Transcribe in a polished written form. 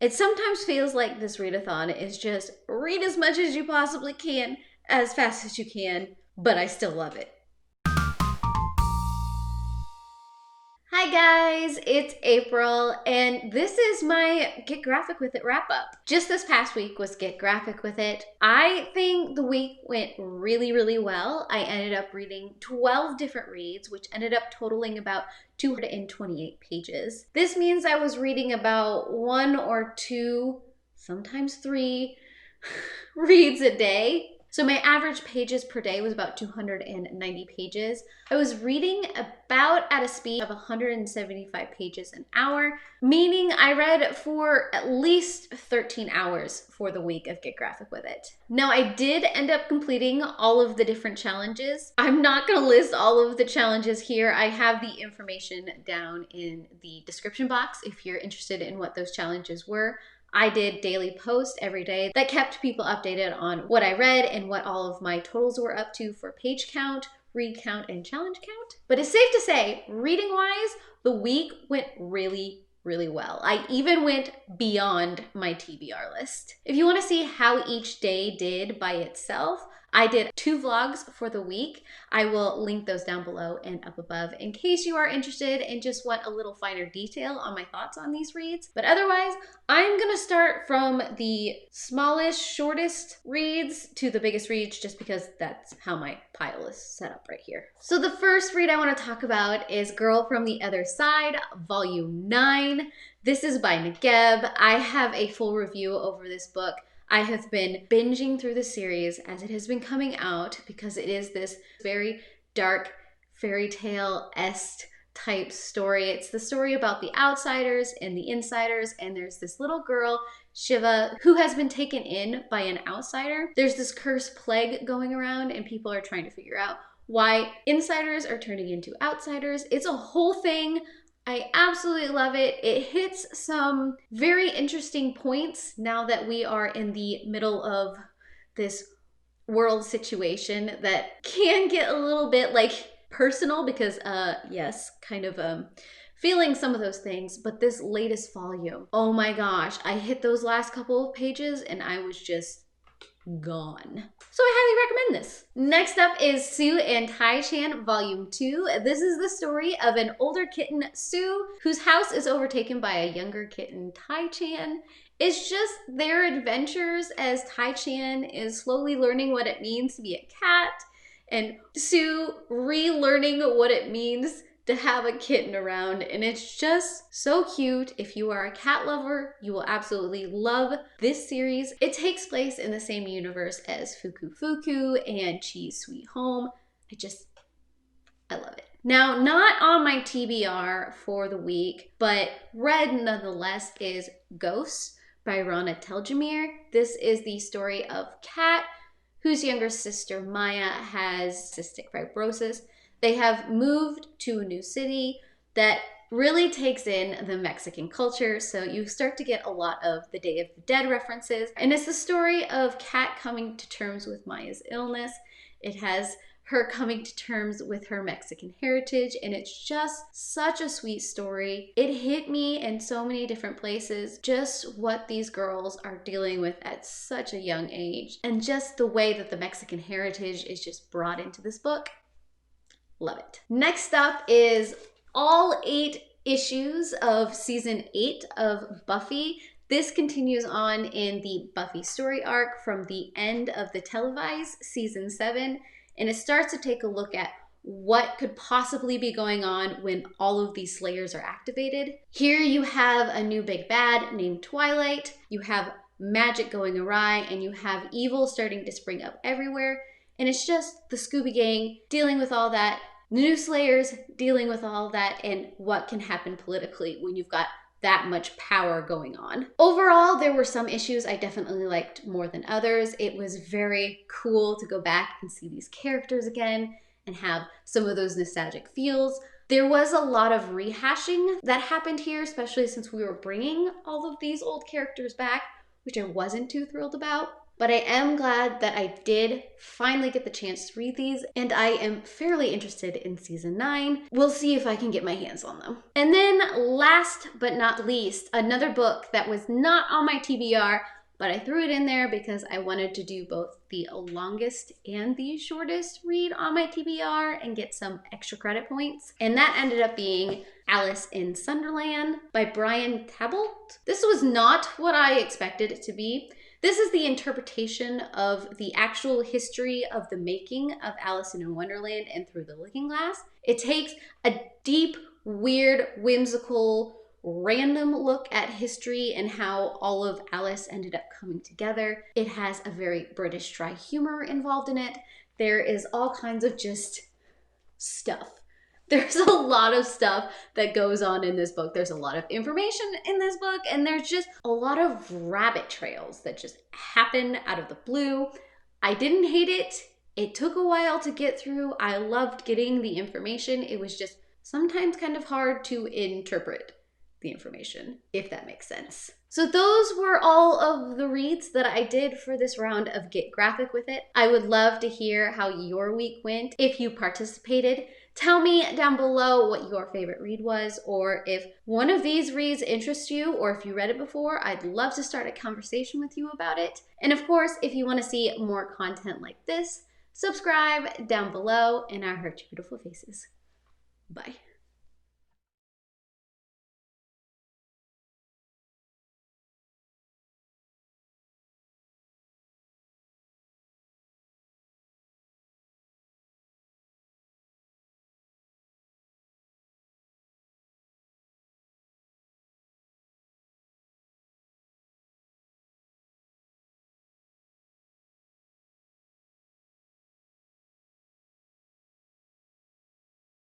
It sometimes feels like this readathon is just read as much as you possibly can, as fast as you can, but I still love it. Hi guys, it's April, and this is my Get Graphic With It wrap-up. Just this past week was Get Graphic With It. I think the week went really well. I ended up reading 12 different reads, which ended up totaling about 228 pages. This means I was reading about 1 or 2, sometimes 3 reads a day. So my average pages per day was about 290 pages. I was reading about at a speed of 175 pages an hour, meaning I read for at least 13 hours for the week of Get Graphic With It. Now I did end up completing all of the different challenges. I'm not gonna list all of the challenges here. I have the information down in the description box if you're interested in what those challenges were. I did daily posts every day that kept people updated on what I read and what all of my totals were up to for page count, read count, and challenge count. But it's safe to say, reading-wise, the week went really well. I even went beyond my TBR list. If you want to see how each day did by itself, I did 2 vlogs for the week. I will link those down below and up above in case you are interested and just want a little finer detail on my thoughts on these reads. But otherwise, I'm gonna start from the smallest, shortest reads to the biggest reads just because that's how my pile is set up right here. So the first read I want to talk about is Girl from the Other Side, Volume 9. This is by Nagabe. I have a full review over this book. I have been binging through the series as it has been coming out because it is this very dark fairy tale-esque type story. It's the story about the outsiders and the insiders, and there's this little girl, Shiva, who has been taken in by an outsider. There's this cursed plague going around and people are trying to figure out why insiders are turning into outsiders. It's a whole thing. I absolutely love it. It hits some very interesting points now that we are in the middle of this world situation that can get a little bit like personal because yes, kind of feeling some of those things. But this latest volume, oh my gosh, I hit those last couple of pages and I was just gone. So I highly recommend this. Next up is Sue and Tai-chan Volume 2. This is the story of an older kitten, Sue, whose house is overtaken by a younger kitten, Tai-chan. It's just their adventures as Tai-chan is slowly learning what it means to be a cat, and Sue relearning what it means to have a kitten around, and it's just so cute. If you are a cat lover, you will absolutely love this series. It takes place in the same universe as Fuku Fuku and Chi's Sweet Home. I love it. Now, not on my TBR for the week, but read nonetheless, is Ghosts by Raina Telgemeier. This is the story of Kat, whose younger sister Maya has cystic fibrosis. They have moved to a new city that really takes in the Mexican culture, so you start to get a lot of the Day of the Dead references. And it's the story of Kat coming to terms with Maya's illness. It has her coming to terms with her Mexican heritage, and it's just such a sweet story. It hit me in so many different places, just what these girls are dealing with at such a young age, and just the way that the Mexican heritage is just brought into this book. Love it. Next up is all 8 issues of season 8 of Buffy. This continues on in the Buffy story arc from the end of the televised season 7, and it starts to take a look at what could possibly be going on when all of these slayers are activated. Here you have a new big bad named Twilight, you have magic going awry, and you have evil starting to spring up everywhere. And it's just the Scooby Gang dealing with all that, the new Slayers dealing with all that, and what can happen politically when you've got that much power going on. Overall, there were some issues I definitely liked more than others. It was very cool to go back and see these characters again and have some of those nostalgic feels. There was a lot of rehashing that happened here, especially since we were bringing all of these old characters back, which I wasn't too thrilled about. but I am glad that I did finally get the chance to read these, and I am fairly interested in season 9. We'll see if I can get my hands on them. And then last but not least, another book that was not on my TBR, but I threw it in there because I wanted to do both the longest and the shortest read on my TBR and get some extra credit points. And that ended up being Alice in Sunderland by Bryan Talbot. This was not what I expected it to be. This is the interpretation of the actual history of the making of Alice in Wonderland and Through the Looking Glass. It takes a deep, weird, whimsical, random look at history and how all of Alice ended up coming together. It has a very British dry humor involved in it. There is all kinds of just stuff. There's a lot of stuff that goes on in this book. There's a lot of information in this book, and there's just a lot of rabbit trails that just happen out of the blue. I didn't hate it. It took a while to get through. I loved getting the information. It was just sometimes kind of hard to interpret the information, if that makes sense. So those were all of the reads that I did for this round of Get Graphic With It. I would love to hear how your week went. If you participated, tell me down below what your favorite read was, or if one of these reads interests you, or if you read it before. I'd love to start a conversation with you about it. And of course, if you want to see more content like this, subscribe down below, and I heart your beautiful faces. Bye.